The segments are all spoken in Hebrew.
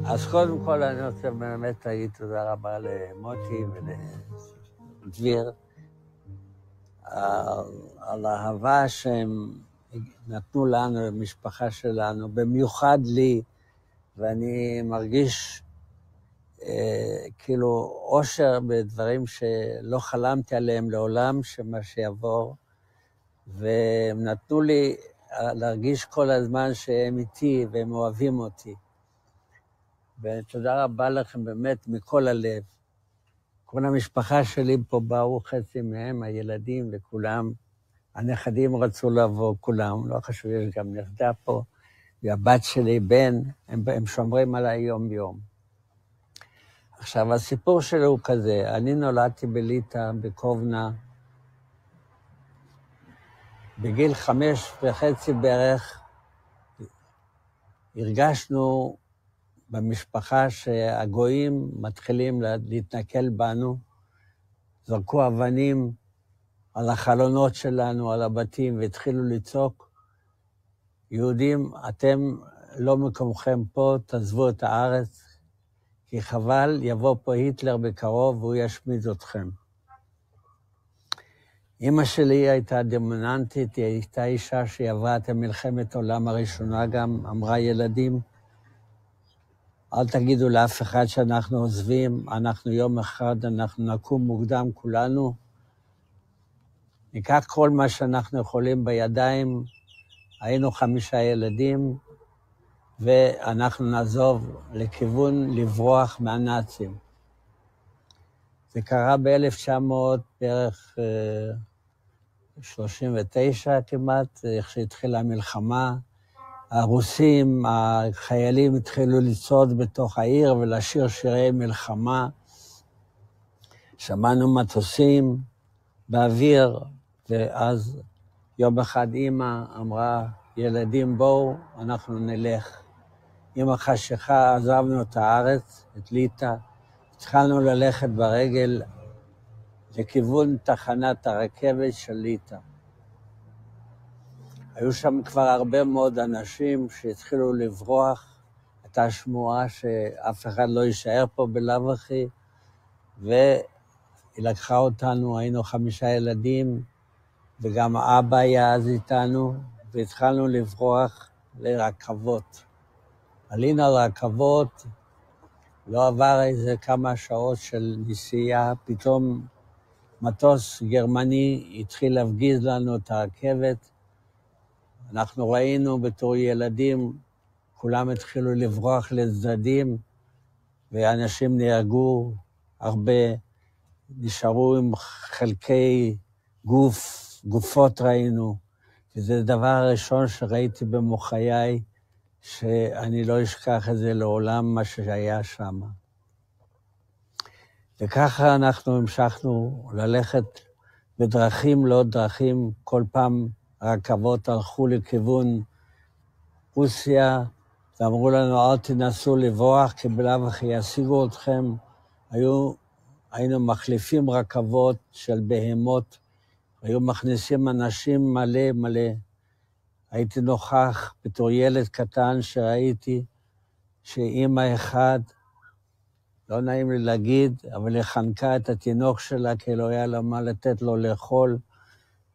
אז קודם כל אני רוצה באמת להגיד תודה רבה למוטי ולדביר על האהבה שהם נתנו לנו, למשפחה שלנו, במיוחד לי, ואני מרגיש כאילו אושר בדברים שלא חלמתי עליהם לעולם, שמה שיעבור, והם נתנו לי להרגיש כל הזמן שהם איתי והם אוהבים אותי. ותודה רבה לכם באמת מכל הלב. כל המשפחה שלי פה באו, חצי מהם, הילדים וכולם. הנכדים רצו לבוא, כולם, לא חשוב, יש גם נכדה פה, והבת שלי, בן, הם שומרים עליי יום-יום. עכשיו, הסיפור שלו הוא כזה, אני נולדתי בליטא, בקובנה, בגיל 5.5 בערך, הרגשנו במשפחה שהגויים מתחילים להתנכל בנו, זרקו אבנים על החלונות שלנו, על הבתים, והתחילו לצעוק, יהודים, אתם לא מקומכם פה, תעזבו את הארץ, כי חבל, יבוא פה היטלר בקרוב והוא ישמיד אתכם. אמא שלי הייתה דומיננטית, היא הייתה אישה שהיא עברה את מלחמת העולם הראשונה גם, אמרה ילדים, אל תגידו לאף אחד שאנחנו עוזבים, אנחנו יום אחד, אנחנו נקום מוקדם כולנו, ניקח כל מה שאנחנו יכולים בידיים, היינו 5 ילדים, ואנחנו נעזוב לכיוון לברוח מהנאצים. זה קרה בערך 39 כמעט, איך שהתחילה המלחמה. הרוסים, החיילים התחילו לצעוד בתוך העיר ולשיר שירי מלחמה. שמענו מטוסים באוויר, ואז יום אחד אמא אמרה, ילדים בואו, אנחנו נלך. עם החשיכה עזבנו את הארץ, את ליטא, התחלנו ללכת ברגל לכיוון תחנת הרכבת של ליטא. היו שם כבר הרבה מאוד אנשים שהתחילו לברוח, הייתה שמועה שאף אחד לא יישאר פה בלאו הכי, והיא לקחה אותנו, היינו 5 ילדים, וגם אבא היה אז איתנו, והתחלנו לברוח לרכבות. עלינו על רכבות, לא עבר איזה כמה שעות של נסיעה, פתאום מטוס גרמני התחיל להפגיז לנו את הרכבת. אנחנו ראינו בתור ילדים, כולם התחילו לברוח לצדדים, ואנשים נהרגו, הרבה נשארו עם חלקי גופות ראינו. וזה הדבר הראשון שראיתי במוחיי, שאני לא אשכח את זה לעולם מה שהיה שם. וככה אנחנו המשכנו ללכת בדרכים לא דרכים, כל פעם רכבות הלכו לכיוון רוסיה, ואמרו לנו אל תנסו לברוח, כי בלאו הכי ישיגו אתכם. היינו מחליפים רכבות של בהמות, היו מכניסים אנשים מלא. הייתי נוכח בתור ילד קטן שראיתי שאמא אחד, לא נעים לי להגיד, אבל היא חנקה את התינוק שלה, כי לא היה לה מה לתת לו לאכול,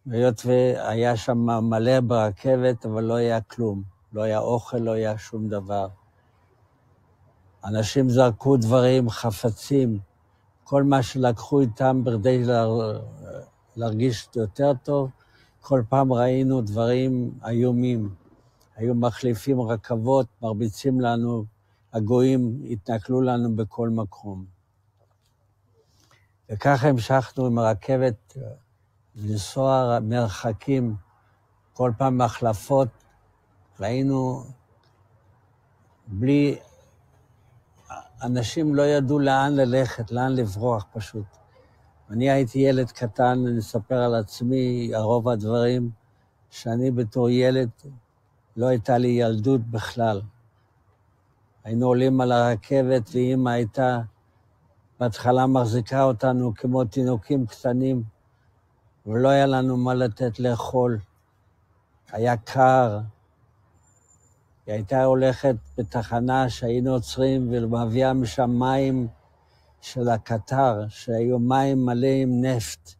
והיות והיה שם מלא ברכבת, אבל לא היה כלום. לא היה אוכל, לא היה שום דבר. אנשים זרקו דברים, חפצים, כל מה שלקחו איתם בכדי להרגיש יותר טוב, כל פעם ראינו דברים איומים. היו מחליפים רכבות, מרביצים לנו, הגויים התנכלו לנו בכל מקום. וככה המשכנו עם הרכבת לנסוע מרחקים, כל פעם מחלפות, ראינו בלי, אנשים לא ידעו לאן ללכת, לאן לברוח פשוט. אני הייתי ילד קטן, אני אספר על עצמי, הרוב הדברים, שאני בתור ילד, לא הייתה לי ילדות בכלל. היינו עולים על הרכבת, ואמא הייתה בהתחלה מחזיקה אותנו כמו תינוקים קטנים, ולא היה לנו מה לתת לאכול. היה קר, היא הייתה הולכת בתחנה שהיינו עוצרים ומביאה משם מים של הקטר, שהיו מים מלא עם נפט,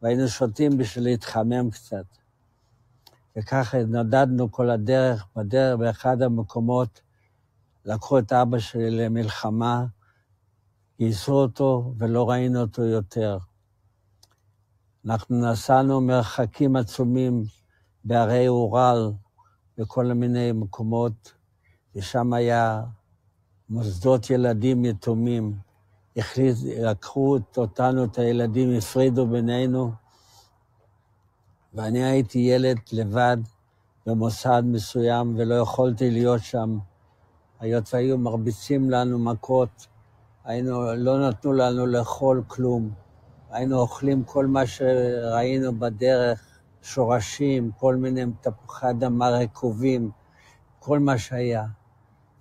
והיינו שותים בשביל להתחמם קצת. וככה נדדנו כל הדרך, באחד המקומות, לקחו את אבא שלי למלחמה, גייסו אותו ולא ראינו אותו יותר. אנחנו נסענו מרחקים עצומים בערי אורל, בכל מיני מקומות, ושם היה מוסדות ילדים יתומים. לקחו אותנו, את הילדים, הפרידו בינינו, ואני הייתי ילד לבד במוסד מסוים, ולא יכולתי להיות שם. היות והיו מרביצים לנו מכות, לא נתנו לנו לאכול כלום. היינו אוכלים כל מה שראינו בדרך, שורשים, כל מיני תפוחי אדמה רקובים, כל מה שהיה.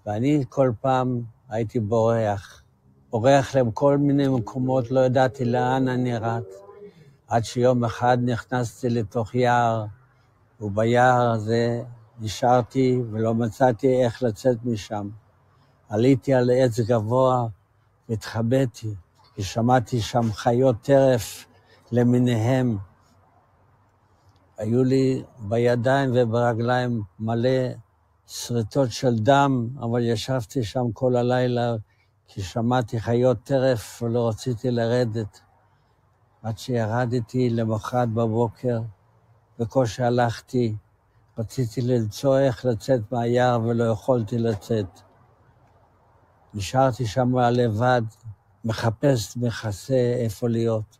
ואני כל פעם הייתי בורח לכל מיני מקומות, לא ידעתי לאן אני רץ. עד שיום אחד נכנסתי לתוך יער, וביער הזה נשארתי ולא מצאתי איך לצאת משם. עליתי על עץ גבוה והתחבאתי, ושמעתי שם חיות טרף למיניהם. היו לי בידיים וברגליים מלא שריטות של דם, אבל ישבתי שם כל הלילה, כי שמעתי חיות טרף ולא רציתי לרדת. עד שירדתי למחרת בבוקר, בקושי הלכתי, רציתי למצוא איך לצאת מהיער ולא יכולתי לצאת. נשארתי שם לבד, מחפש איפה להיות.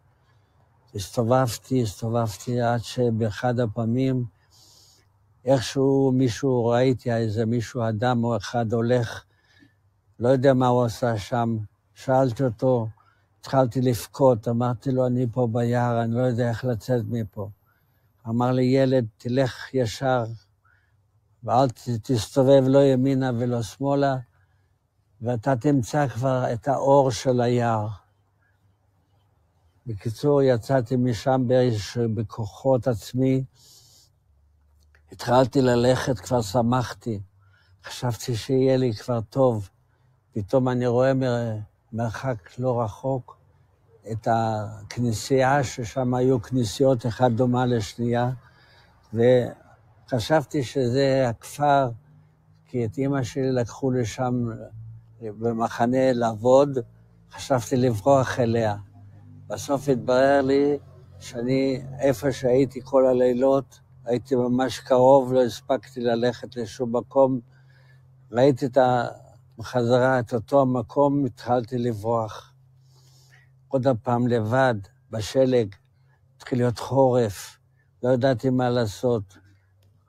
הסתובבתי עד שבאחד הפעמים, איכשהו ראיתי מישהו, אדם או אחד הולך, לא יודע מה הוא עשה שם, שאלתי אותו, התחלתי לבכות, אמרתי לו, אני פה ביער, אני לא יודע איך לצאת מפה. אמר לי, ילד, תלך ישר, ואל תסתובב לא ימינה ולא שמאלה, ואתה תמצא כבר את האור של היער. בקיצור, יצאתי משם בכוחות עצמי, התחלתי ללכת, כבר שמחתי, חשבתי שיהיה לי כבר טוב. פתאום אני רואה מרחק לא רחוק את הכנסייה, ששם היו כנסיות אחת דומה לשנייה, וחשבתי שזה הכפר, כי את אמא שלי לקחו לשם במחנה לעבוד, חשבתי לברוח אליה. בסוף התברר לי שאני, איפה שהייתי כל הלילות, הייתי ממש קרוב, לא הספקתי ללכת לשום מקום, ראיתי בחזרה את אותו המקום, התחלתי לברוח. עוד הפעם לבד, בשלג, התחיל להיות חורף, לא ידעתי מה לעשות.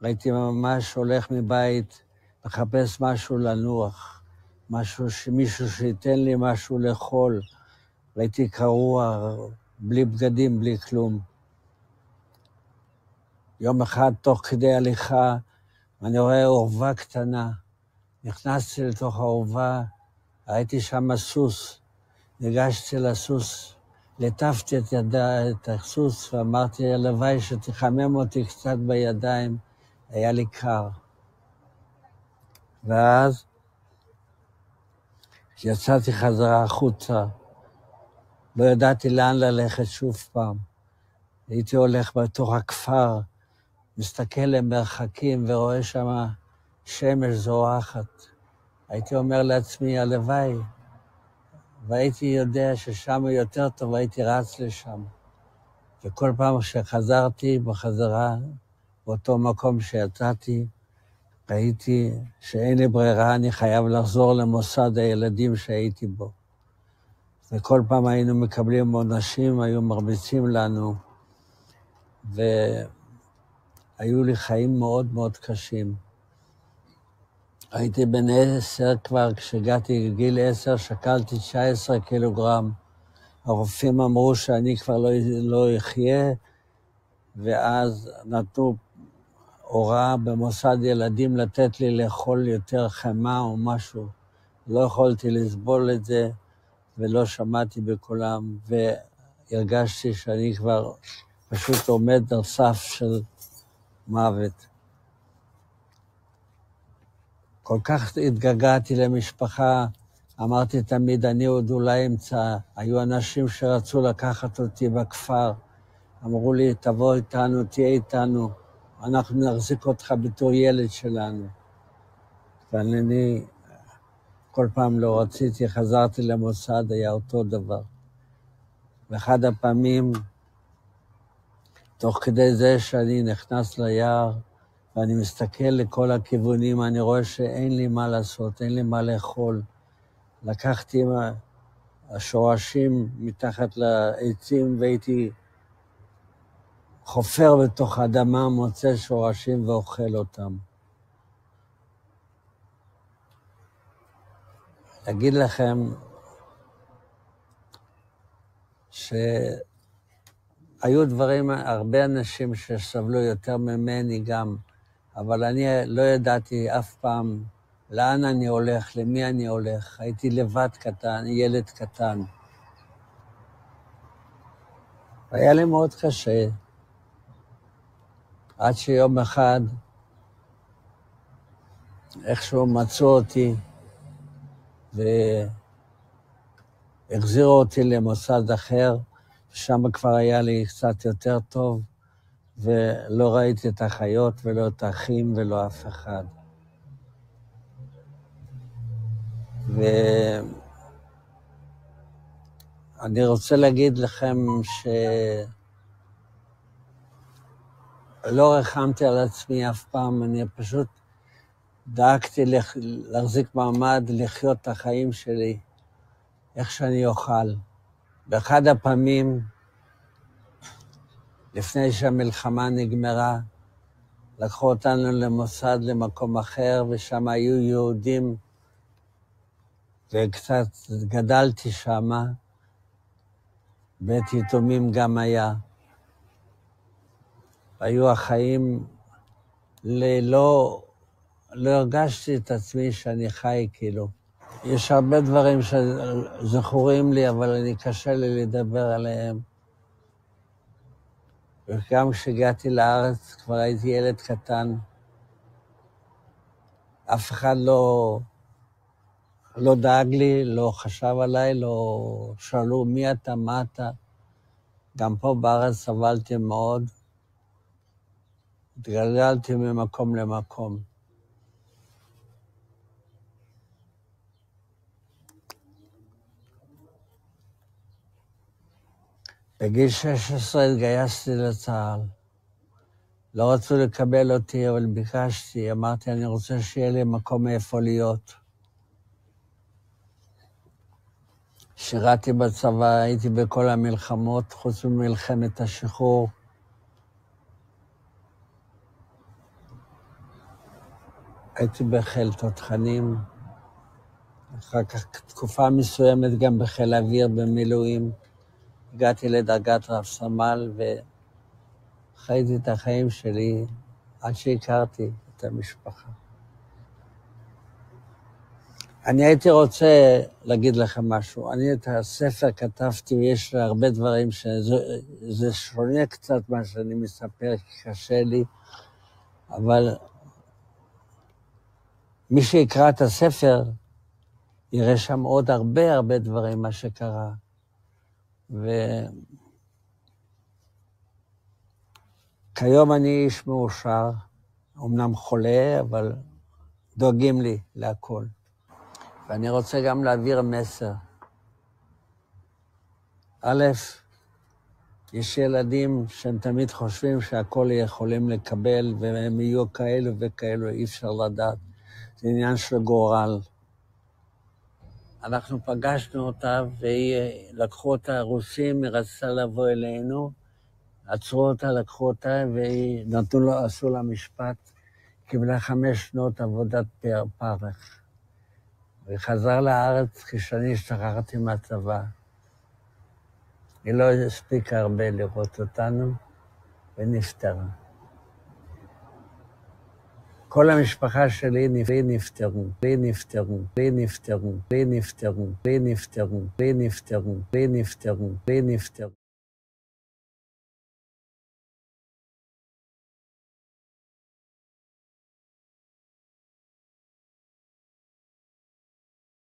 ראיתי ממש הולך מבית, לחפש משהו לנוח, מישהו שייתן לי משהו לאכול. ראיתי קרוע, בלי בגדים, בלי כלום. יום אחד, תוך כדי הליכה, אני רואה אורווה קטנה. נכנסתי לתוך האורווה, ראיתי שם סוס. ניגשתי לסוס, לטפתי את הסוס, ואמרתי, הלוואי שתחמם אותי קצת בידיים, היה לי קר. ואז יצאתי חזרה החוצה, לא ידעתי לאן ללכת שוב פעם. הייתי הולך בתוך הכפר, מסתכל למרחקים ורואה שם שמש זורחת. הייתי אומר לעצמי, הלוואי, והייתי יודע ששם יותר טוב, הייתי רץ לשם. וכל פעם שחזרתי בחזרה, באותו מקום שיצאתי, ראיתי שאין לי ברירה, אני חייב לחזור למוסד הילדים שהייתי בו. וכל פעם היינו מקבלים עונשים, היו מרביצים לנו, והיו לי חיים מאוד מאוד קשים. הייתי בן 10 כבר, כשהגעתי לגיל 10, שקלתי 19 קילוגרם. הרופאים אמרו שאני כבר לא אחיה, ואז נתנו הוראה במוסד ילדים לתת לי לאכול יותר חמה או משהו. לא יכולתי לסבול את זה, ולא שמעתי בכולם, והרגשתי שאני כבר פשוט עומד על סף של מוות. כל כך התגעגעתי למשפחה, אמרתי תמיד, אני עוד אולי אמצא. היו אנשים שרצו לקחת אותי בכפר, אמרו לי, תבוא איתנו, תהיה איתנו, אנחנו נחזיק אותך בתור ילד שלנו. ואני כל פעם לא רציתי, חזרתי למוסד, היה אותו דבר. ואחד הפעמים, תוך כדי זה שאני נכנס ליער, ואני מסתכל לכל הכיוונים, אני רואה שאין לי מה לעשות, אין לי מה לאכול. לקחתי השורשים מתחת לעצים, והייתי חופר בתוך האדמה, מוצא שורשים ואוכל אותם. אגיד לכם שהיו דברים, הרבה אנשים שסבלו יותר ממני גם, אבל אני לא ידעתי אף פעם לאן אני הולך, למי אני הולך. הייתי לבד קטן, ילד קטן. היה לי מאוד קשה, עד שיום אחד איכשהו מצאו אותי והחזירו אותי למוסד אחר, שם כבר היה לי קצת יותר טוב, ולא ראיתי את החיות ולא את האחים ולא אף אחד. ואני רוצה להגיד לכם שלא רחמתי על עצמי אף פעם, אני פשוט דאגתי להחזיק מעמד, לחיות את החיים שלי, איך שאני אוכל. באחד הפעמים, לפני שהמלחמה נגמרה, לקחו אותנו למוסד, למקום אחר, ושם היו יהודים, וקצת גדלתי שם, בית יתומים גם היה. היו החיים, לא הרגשתי את עצמי שאני חי כאילו. יש הרבה דברים שזכורים לי, אבל אני קשה לי לדבר עליהם. וגם כשהגעתי לארץ, כבר הייתי ילד קטן. אף אחד לא דאג לי, לא חשב עליי, לא שאלו מי אתה, מה אתה. גם פה בארץ סבלתי מאוד. התגלגלתי ממקום למקום. בגיל 16 התגייסתי לצה"ל. לא רצו לקבל אותי, אבל ביקשתי, אמרתי, אני רוצה שיהיה לי מקום איפה להיות. שירתי בצבא, הייתי בכל המלחמות, חוץ ממלחמת השחרור. הייתי בחיל תותחנים, אחר כך תקופה מסוימת גם בחיל האוויר במילואים. הגעתי לדרגת רב סמל וחייתי את החיים שלי עד שהכרתי את המשפחה. אני הייתי רוצה להגיד לכם משהו. אני את הספר כתבתי ויש לי הרבה דברים שזה שונה קצת מה שאני מספר, כי קשה לי, אבל מי שיקרא את הספר יראה שם עוד הרבה דברים מה שקרה. וכיום אני איש מאושר, אמנם חולה, אבל דואגים לי להכל. ואני רוצה גם להעביר מסר. א', יש ילדים שהם תמיד חושבים שהכל יכולים לקבל, והם יהיו כאלו וכאלו, אי אפשר לדעת. זה עניין של גורל. אנחנו פגשנו אותה, ולקחו אותה הרוסים, היא רצתה לבוא אלינו, עצרו אותה, לקחו אותה, והיא עשו לה משפט, קיבלה 5 שנות עבודת פרך. והיא חזרה לארץ כשאני השתחררתי מהצבא. היא לא הספיקה הרבה לראות אותנו, ונפטרה. כל המשפחה שלי נפטרו.